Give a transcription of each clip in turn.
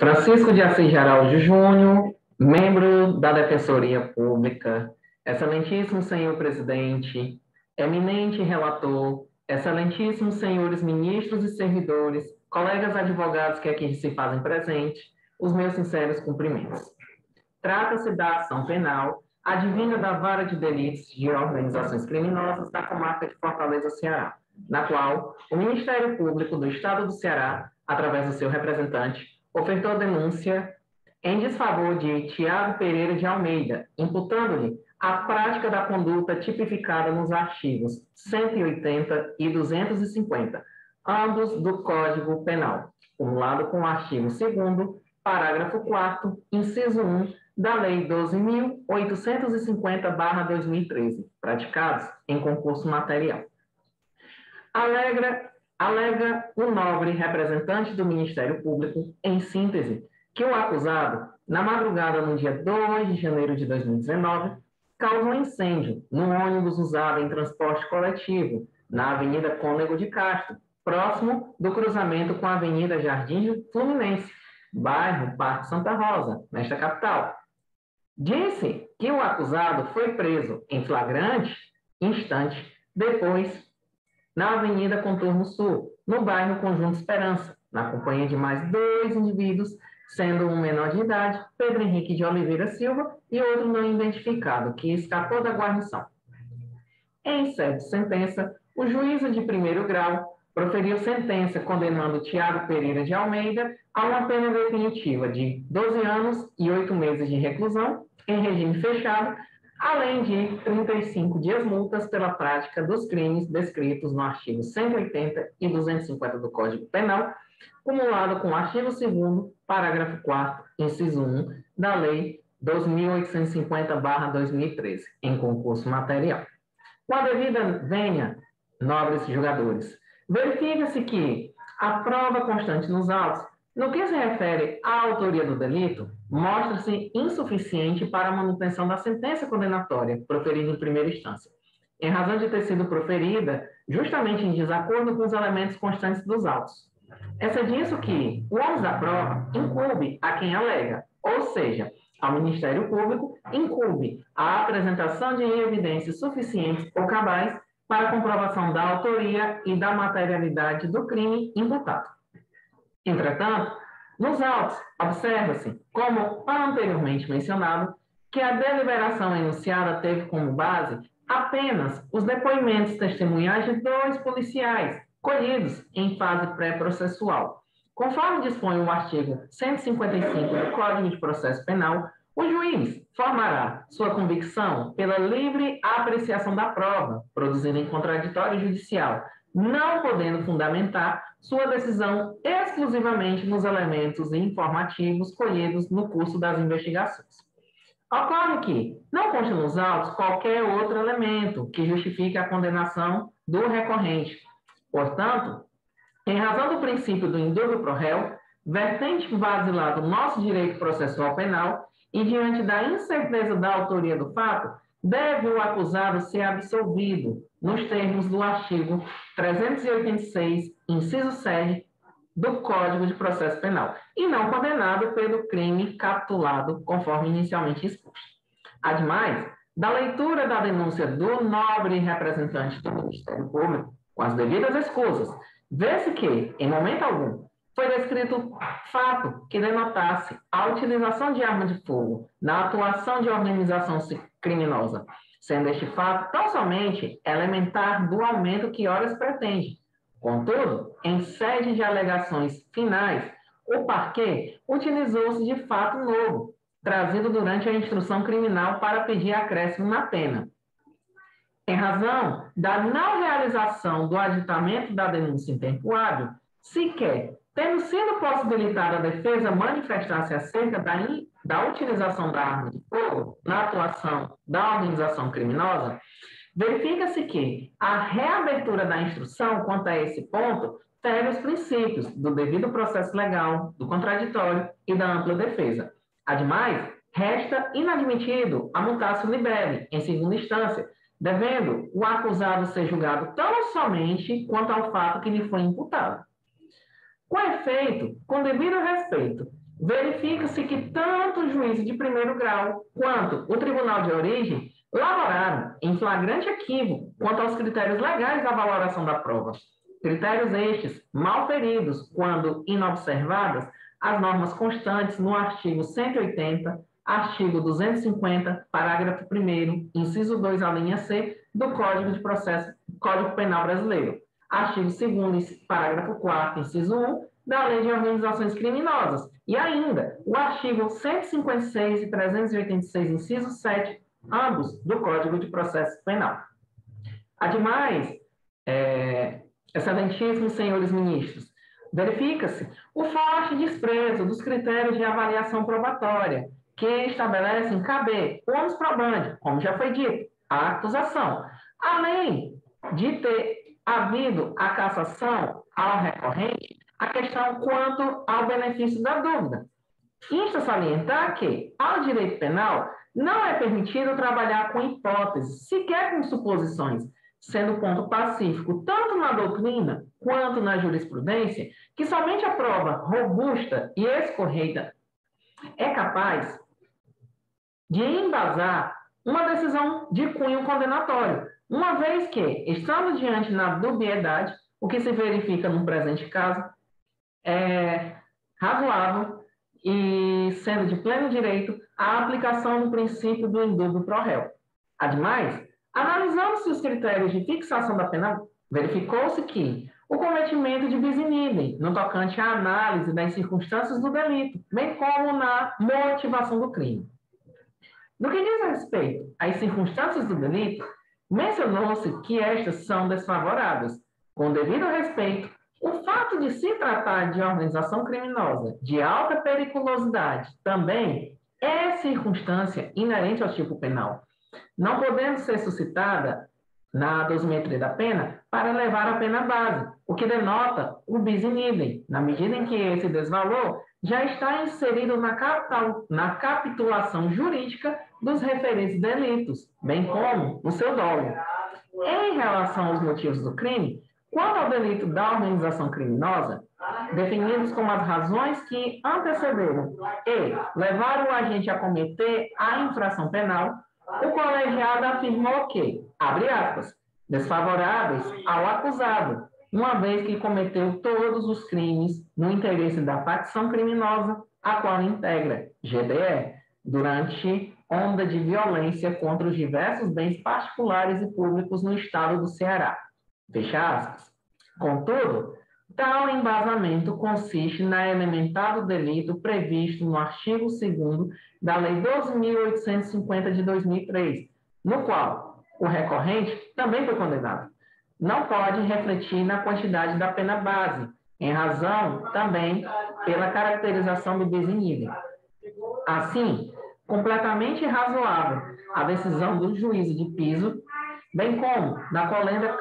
Francisco de Assis Araújo Júnior, membro da Defensoria Pública, excelentíssimo senhor presidente, eminente relator, excelentíssimos senhores ministros e servidores, colegas advogados que aqui se fazem presentes, os meus sinceros cumprimentos. Trata-se da ação penal advinda da Vara de Delitos de Organizações Criminosas da comarca de Fortaleza, Ceará, na qual o Ministério Público do Estado do Ceará, através do seu representante, ofertou denúncia em desfavor de Tiago Pereira de Almeida, imputando-lhe a prática da conduta tipificada nos artigos 180 e 250, ambos do Código Penal, cumulado com o artigo 2º, parágrafo 4º, inciso 1, da Lei 12.850/2013, praticados em concurso material. Alega o nobre representante do Ministério Público, em síntese, que o acusado, na madrugada no dia 2 de janeiro de 2019, causou incêndio no ônibus usado em transporte coletivo, na Avenida Cônego de Castro, próximo do cruzamento com a Avenida Jardim Fluminense, bairro Parque Santa Rosa, nesta capital. Disse que o acusado foi preso em flagrante instante depois na Avenida Contorno Sul, no bairro Conjunto Esperança, na companhia de mais 2 indivíduos, sendo um menor de idade, Pedro Henrique de Oliveira Silva, e outro não identificado, que escapou da guarnição. Em sede de sentença, o juízo de primeiro grau proferiu sentença condenando Tiago Pereira de Almeida a uma pena definitiva de 12 anos e 8 meses de reclusão, em regime fechado, além de 35 dias multas pela prática dos crimes descritos no artigo 180 e 250 do Código Penal, cumulado com o artigo 2º, parágrafo 4º, inciso 1, da Lei 2.850/2013, em concurso material. Com a devida vênia, nobres julgadores, verifica-se que a prova constante nos autos, no que se refere à autoria do delito, mostra-se insuficiente para a manutenção da sentença condenatória proferida em primeira instância, em razão de ter sido proferida justamente em desacordo com os elementos constantes dos autos. É disso que o ônus da prova incumbe a quem alega, ou seja, ao Ministério Público incumbe a apresentação de evidências suficientes ou cabais para a comprovação da autoria e da materialidade do crime imputado. Entretanto, nos autos, observa-se, como anteriormente mencionado, que a deliberação enunciada teve como base apenas os depoimentos testemunhais de 2 policiais, colhidos em fase pré-processual. Conforme dispõe o artigo 155 do Código de Processo Penal, o juiz formará sua convicção pela livre apreciação da prova, produzida em contraditório judicial, não podendo fundamentar sua decisão exclusivamente nos elementos informativos colhidos no curso das investigações. Ocorre que não consta nos autos qualquer outro elemento que justifique a condenação do recorrente. Portanto, em razão do princípio do indúbio pro réu, vertente basilar do nosso direito processual penal e diante da incerteza da autoria do fato, deve o acusado ser absolvido nos termos do artigo 386, inciso 7 do Código de Processo Penal, e não condenado pelo crime capitulado, conforme inicialmente exposto. Ademais, da leitura da denúncia do nobre representante do Ministério Público, com as devidas escusas, vê-se que, em momento algum, foi descrito fato que denotasse a utilização de arma de fogo na atuação de organização criminosa, sendo este fato tão somente elementar do aumento que horas pretende. Contudo, em sede de alegações finais, o parquê utilizou-se de fato novo, trazido durante a instrução criminal para pedir acréscimo na pena. Em razão da não realização do aditamento da denúncia em tempo hábil, sequer tendo sido possibilitada a defesa manifestar-se acerca da utilização da arma de fogo na atuação da organização criminosa, verifica-se que a reabertura da instrução quanto a esse ponto fere os princípios do devido processo legal, do contraditório e da ampla defesa. Ademais, resta inadmitido a mutatio libelli, em segunda instância, devendo o acusado ser julgado tão somente quanto ao fato que lhe foi imputado. Com efeito, com devido respeito, verifica-se que tanto o juízo de primeiro grau quanto o tribunal de origem laboraram em flagrante equívoco quanto aos critérios legais da valoração da prova. Critérios estes mal feridos quando inobservadas as normas constantes no artigo 180, artigo 250, parágrafo 1º, inciso 2, a linha C, do Código Penal Brasileiro. Artigo 2º, parágrafo 4º, inciso 1, da Lei de Organizações Criminosas. E ainda, o artigo 156 e 386, inciso 7, ambos do Código de Processo Penal. Ademais, excelentíssimos senhores ministros, verifica-se o forte desprezo dos critérios de avaliação probatória, que estabelecem caber ônus probandi, como já foi dito, a acusação, além de ter havido a cassação ao recorrente, a questão quanto ao benefício da dúvida. Insta salientar que, ao direito penal, não é permitido trabalhar com hipóteses, sequer com suposições, sendo ponto pacífico tanto na doutrina quanto na jurisprudência, que somente a prova robusta e escorreita é capaz de embasar uma decisão de cunho condenatório, uma vez que, estando diante na dubiedade, o que se verifica no presente caso é razoável e sendo de pleno direito a aplicação do princípio do indúbio pro réu. Ademais, analisando-se os critérios de fixação da pena, verificou-se que o cometimento de bis in idem, no tocante à análise das circunstâncias do delito, bem como na motivação do crime. No que diz respeito às circunstâncias do delito, mencionou-se que estas são desfavoráveis. Com devido respeito, o fato de se tratar de organização criminosa de alta periculosidade também é circunstância inerente ao tipo penal, não podendo ser suscitada na dosimetria da pena para elevar a pena base, o que denota o bis in idem, na medida em que esse desvalor já está inserido na capitulação jurídica dos referentes delitos, bem como no seu dolo. Em relação aos motivos do crime, quanto ao delito da organização criminosa, definidos como as razões que antecederam e levaram o agente a cometer a infração penal, o colegiado afirmou que, abre aspas, desfavoráveis ao acusado, uma vez que cometeu todos os crimes no interesse da facção criminosa, a qual integra, GDE, durante onda de violência contra os diversos bens particulares e públicos no estado do Ceará. Fecha aspas. Contudo, tal embasamento consiste na elementar do delito previsto no artigo 2º da Lei 12.850 de 2003, no qual o recorrente também foi condenado. Não pode refletir na quantidade da pena base, em razão também pela caracterização do bis in idem. Assim, completamente razoável a decisão do juízo de piso, bem como da colenda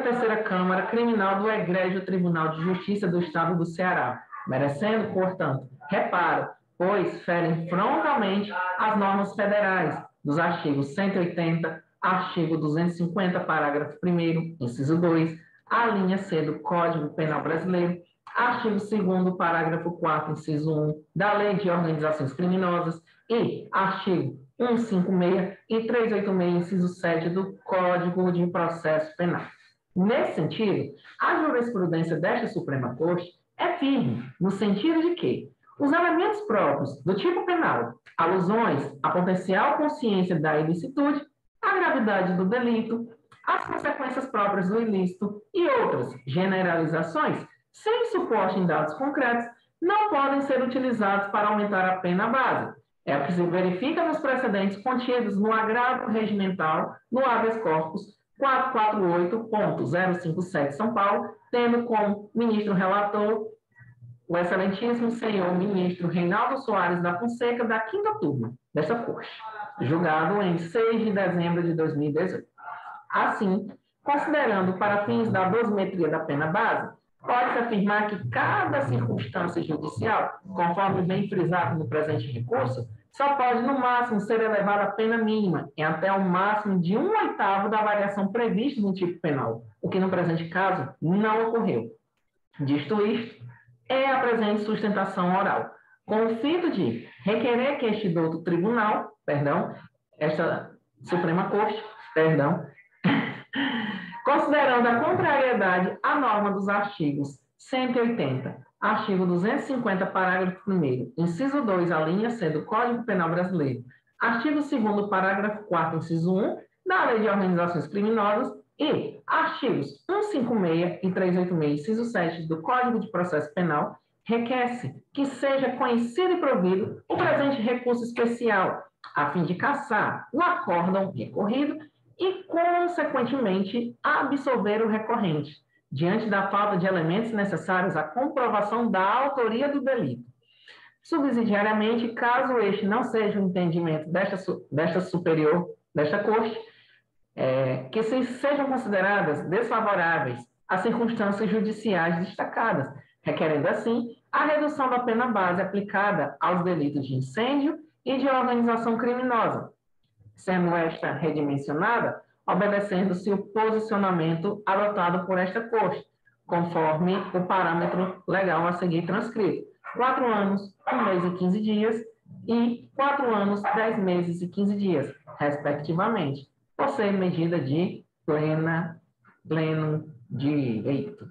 terceira Câmara Criminal do Egrégio Tribunal de Justiça do Estado do Ceará, merecendo, portanto, reparo, pois ferem frontalmente as normas federais dos artigos 180, artigo 250, parágrafo 1º, inciso 2, a linha C do Código Penal Brasileiro, artigo 2º, parágrafo 4º, inciso 1, da Lei de Organizações Criminosas e artigo 156 e 386, inciso 7 do Código de Processo Penal. Nesse sentido, a jurisprudência desta Suprema Corte é firme, no sentido de que os elementos próprios do tipo penal, alusões à potencial consciência da ilicitude, a gravidade do delito, as consequências próprias do ilícito e outras generalizações, sem suporte em dados concretos, não podem ser utilizados para aumentar a pena base. É o que se verifica nos precedentes contidos no agravo regimental no habeas corpus 448.057 São Paulo, tendo como ministro relator o excelentíssimo senhor ministro Reinaldo Soares da Fonseca, da 5ª turma desta Corte, julgado em 6 de dezembro de 2018. Assim, considerando para fins da dosimetria da pena base, pode-se afirmar que cada circunstância judicial, conforme bem frisado no presente recurso, só pode, no máximo, ser elevada a pena mínima, em até o máximo de 1/8 da variação prevista no tipo penal, o que, no presente caso, não ocorreu. Disto isto, é a presente sustentação oral, com o fito de requerer que este douto tribunal, esta Suprema Corte, considerando a contrariedade à norma dos artigos 180, artigo 250, parágrafo 1º, inciso 2, a linha C do Código Penal Brasileiro, artigo 2º, parágrafo 4º, inciso 1, da Lei de Organizações Criminosas e artigos 156 e 386, inciso 7 do Código de Processo Penal, requer-se que seja conhecido e provido o presente recurso especial, a fim de cassar o acórdão recorrido e, consequentemente, absolver o recorrente, diante da falta de elementos necessários à comprovação da autoria do delito. Subsidiariamente, caso este não seja o entendimento desta Corte, que sejam consideradas desfavoráveis às circunstâncias judiciais destacadas, requerendo, assim, a redução da pena base aplicada aos delitos de incêndio e de organização criminosa, sendo esta redimensionada, obedecendo-se o posicionamento adotado por esta Corte, conforme o parâmetro legal a seguir transcrito: 4 anos, 1 mês e 15 dias e 4 anos, 10 meses e 15 dias, respectivamente, por ser medida de pleno direito.